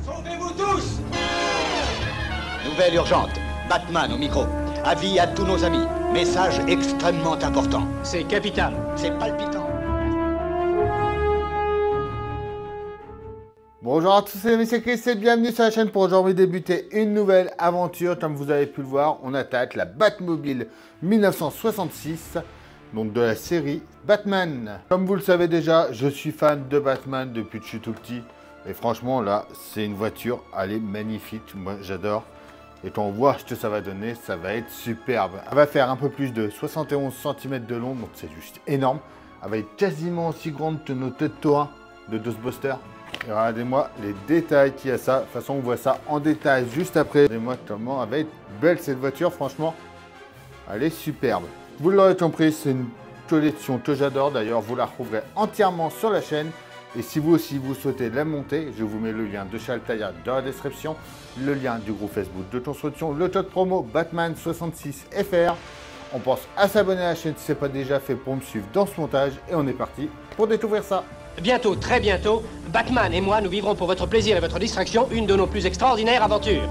Sauvez-vous tous! Nouvelle urgente. Batman au micro. Avis à tous nos amis. Message extrêmement important. C'est capital. C'est palpitant. Bonjour à tous, c'est Monsieur Chris et bienvenue sur la chaîne pour aujourd'hui débuter une nouvelle aventure. Comme vous avez pu le voir, on attaque la Batmobile 1966, donc de la série Batman. Comme vous le savez déjà, je suis fan de Batman depuis que je suis tout petit. Et franchement, là, c'est une voiture, elle est magnifique, moi j'adore. Et quand on voit ce que ça va donner, ça va être superbe. Elle va faire un peu plus de 71 cm de long, donc c'est juste énorme. Elle va être quasiment aussi grande que nos Tête 1 de Ghostbusters. Et regardez-moi les détails qu'il y a ça. De toute façon, on voit ça en détail juste après. Regardez-moi comment elle va être belle cette voiture, franchement. Elle est superbe. Vous l'aurez compris, c'est une collection que j'adore. D'ailleurs, vous la retrouverez entièrement sur la chaîne. Et si vous aussi vous souhaitez la monter, je vous mets le lien de chez Altaïa dans la description, le lien du groupe Facebook de construction, le code promo Batman66FR. On pense à s'abonner à la chaîne si ce n'est pas déjà fait pour me suivre dans ce montage. Et on est parti pour découvrir ça. Bientôt, très bientôt, Batman et moi, nous vivrons pour votre plaisir et votre distraction une de nos plus extraordinaires aventures.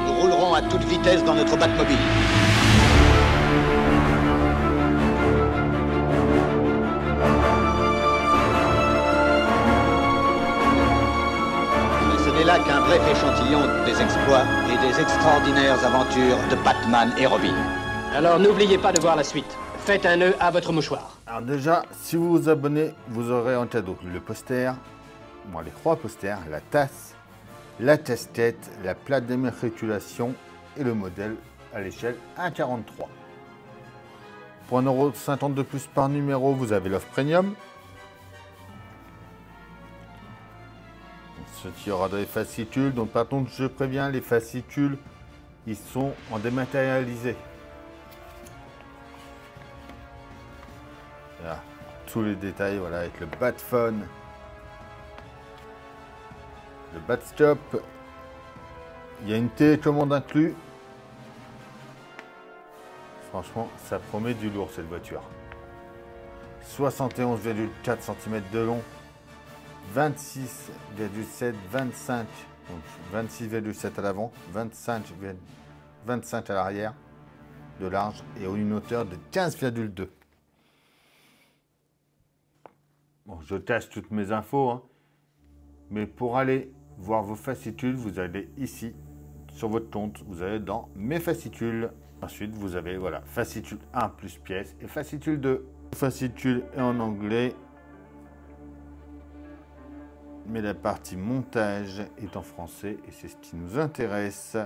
Nous roulerons à toute vitesse dans notre Batmobile. Ce n'est là qu'un bref échantillon des exploits et des extraordinaires aventures de Batman et Robin. Alors n'oubliez pas de voir la suite. Faites un nœud à votre mouchoir. Alors déjà, si vous vous abonnez, vous aurez en cadeau le poster, bon, les 3 posters, la tasse, la casquette, la plaque d'immatriculation et le modèle à l'échelle 1,43. Pour 1,50 € de plus par numéro, vous avez l'offre premium. Il y aura des fascicules, donc par contre je préviens, les fascicules, ils sont en dématérialisé. Voilà, tous les détails, voilà, avec le Batphone, le Batstop, il y a une télécommande inclus. Franchement, ça promet du lourd cette voiture. 71,4 cm de long. 26,7, 25, donc 26,7 à l'avant, 25 à l'arrière de large et une hauteur de 15,2. Bon, je cache toutes mes infos, hein, mais pour aller voir vos fascicules, vous allez ici sur votre compte, vous allez dans mes fascicules. Ensuite, vous avez voilà, fascicule 1 plus pièce et fascicule 2. Le fascicule est en anglais. Mais la partie montage est en français et c'est ce qui nous intéresse.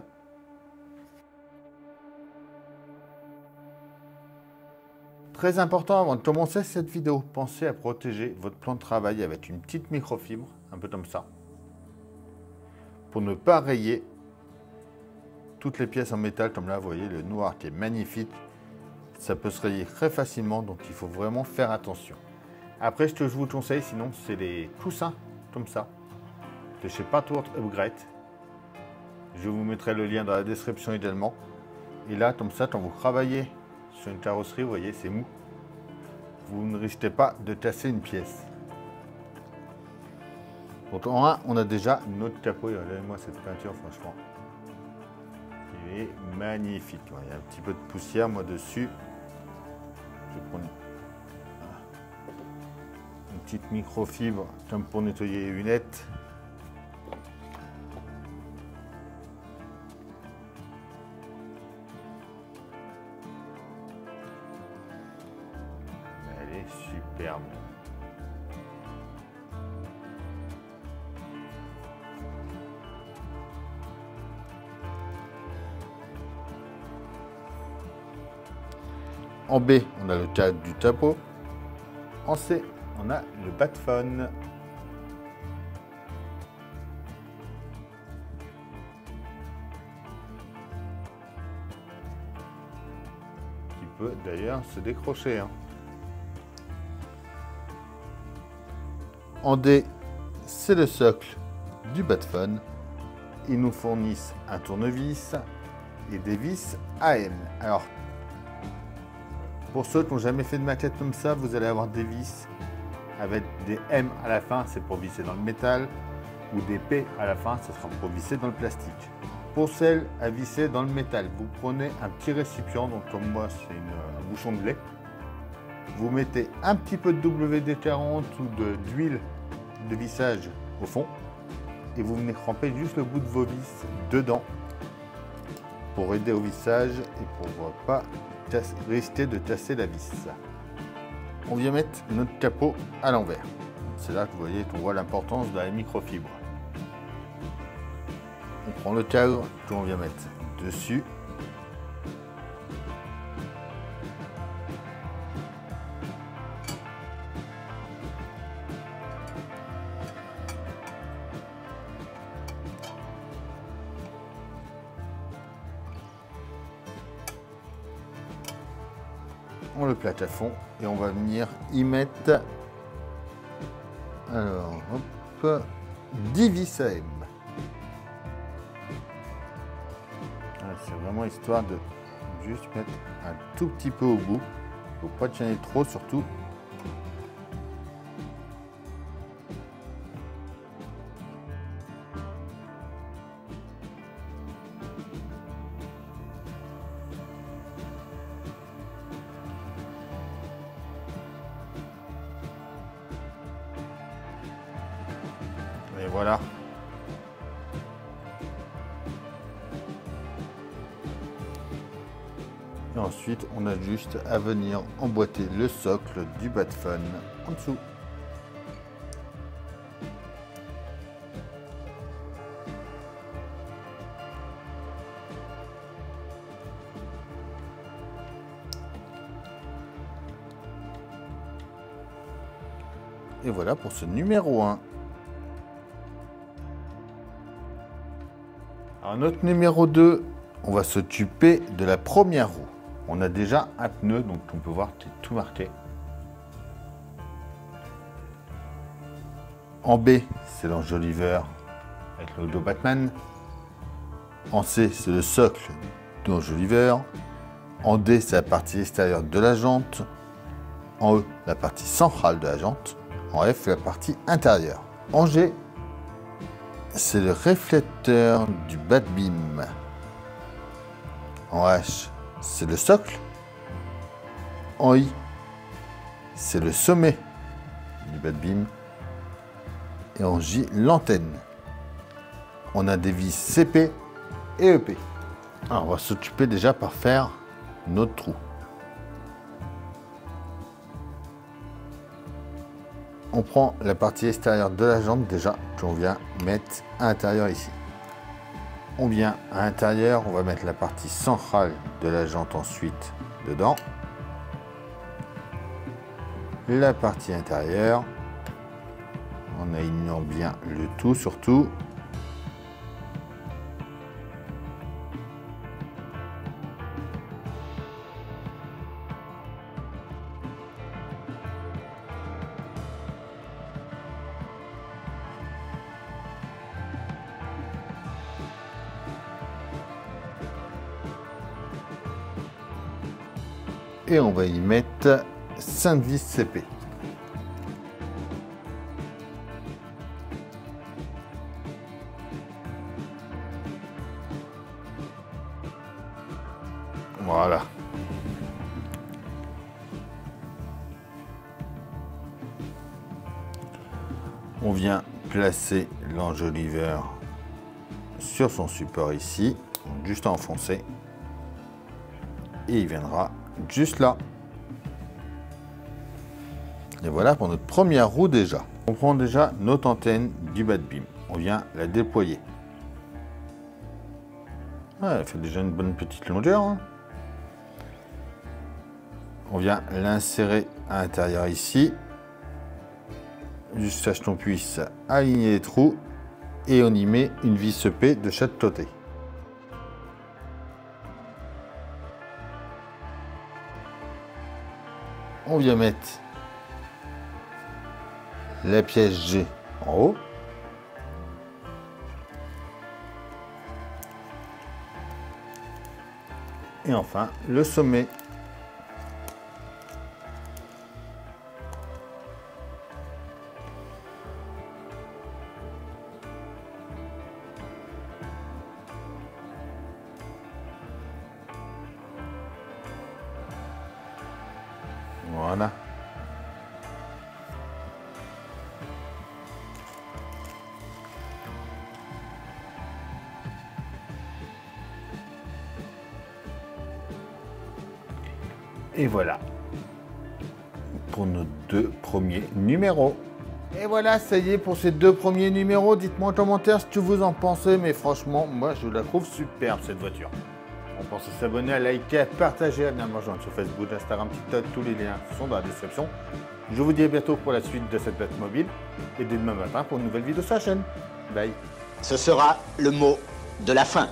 Très important avant de commencer cette vidéo, pensez à protéger votre plan de travail avec une petite microfibre, un peu comme ça, pour ne pas rayer toutes les pièces en métal, comme là, vous voyez le noir qui est magnifique. Ça peut se rayer très facilement, donc il faut vraiment faire attention. Après, ce que je vous conseille, sinon, c'est les coussins comme ça, de chez Patchwork Upgrade. Je vous mettrai le lien dans la description également. Et là, comme ça, quand vous travaillez sur une carrosserie, vous voyez, c'est mou. Vous ne risquez pas de casser une pièce. Donc en 1, on a déjà notre capot. Regardez-moi cette peinture, franchement. Il est magnifique. Il y a un petit peu de poussière, moi, dessus. Je vais prendre une petite microfibre comme pour nettoyer les lunettes. Elle est superbe. En B, on a le cadre du capot. En C, on a le Batphone. Qui peut d'ailleurs se décrocher. Hein. En D, c'est le socle du Batphone. ils nous fournissent un tournevis et des vis AM. Alors, pour ceux qui n'ont jamais fait de maquette comme ça, vous allez avoir des vis avec des M à la fin, c'est pour visser dans le métal, ou des P à la fin, ça sera pour visser dans le plastique. Pour celles à visser dans le métal, vous prenez un petit récipient, donc comme moi c'est un bouchon de lait. Vous mettez un petit peu de WD-40 ou d'huile de vissage au fond et vous venez cramper juste le bout de vos vis dedans pour aider au vissage et pour pas risquer de casser la vis. On vient mettre notre capot à l'envers. C'est là que vous voyez qu'on voit l'importance de la microfibre. On prend le cadre qu'on vient mettre dessus. On le plaque à fond et on va venir y mettre, alors hop, 10 vis AM. C'est vraiment histoire de juste mettre un tout petit peu au bout. Il ne faut pas tirer trop surtout. Et voilà. Et ensuite, on a juste à venir emboîter le socle du Batfun en dessous. Et voilà pour ce numéro 1. Alors notre numéro 2, on va s'occuper de la première roue. On a déjà un pneu, donc on peut voir qu'il est tout marqué. En B, c'est l'enjoliveur avec le logo Batman. En C, c'est le socle de l'enjoliveur. En D, c'est la partie extérieure de la jante. En E, la partie centrale de la jante. En F, la partie intérieure. En G, c'est le réflecteur du Batbeam. En H, c'est le socle. En I, c'est le sommet du Batbeam. Et en J, l'antenne. On a des vis CP et EP. Alors, on va s'occuper déjà par faire notre trou. On prend la partie extérieure de la jante déjà qu'on vient mettre à l'intérieur ici. On vient à l'intérieur, on va mettre la partie centrale de la jante ensuite dedans. La partie intérieure, en alignant bien le tout surtout. Et on va y mettre 5 vis CP. Voilà. On vient placer l'enjoliveur sur son support ici, juste à enfoncer. Et il viendra juste là. Et voilà pour notre première roue déjà. On prend déjà notre antenne du Batbeam. On vient la déployer. Ouais, elle fait déjà une bonne petite longueur. Hein. On vient l'insérer à l'intérieur ici. Jusqu'à ce qu'on puisse aligner les trous. Et on y met une vis EP de chaque côté. On vient mettre la pièce G en haut. Et enfin, le sommet. Voilà. Et voilà pour nos 2 premiers numéros. Et voilà, ça y est pour ces 2 premiers numéros. Dites-moi en commentaire ce que vous en pensez, mais franchement, moi je la trouve superbe cette voiture. On pense à s'abonner, à liker, à partager, à venir me rejoindre sur Facebook, Instagram, TikTok, tous les liens sont dans la description. Je vous dis à bientôt pour la suite de cette Batmobile et dès demain matin pour une nouvelle vidéo sur la chaîne. Bye. Ce sera le mot de la fin.